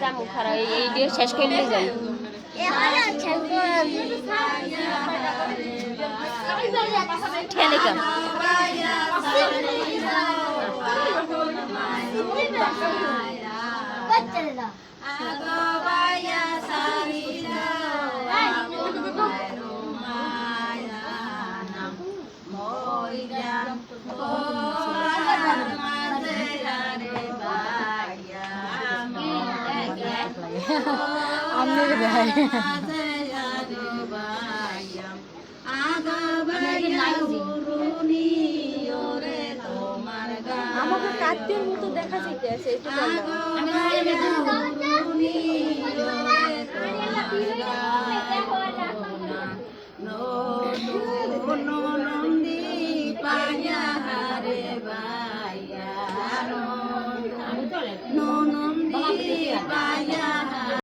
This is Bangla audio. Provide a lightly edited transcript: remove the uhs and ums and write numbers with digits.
যাবো খারা এই দিয়ে শেষ করলে যাই ঠেলে কেন আমাকে কাঁদতে মতো দেখা যাইতেছে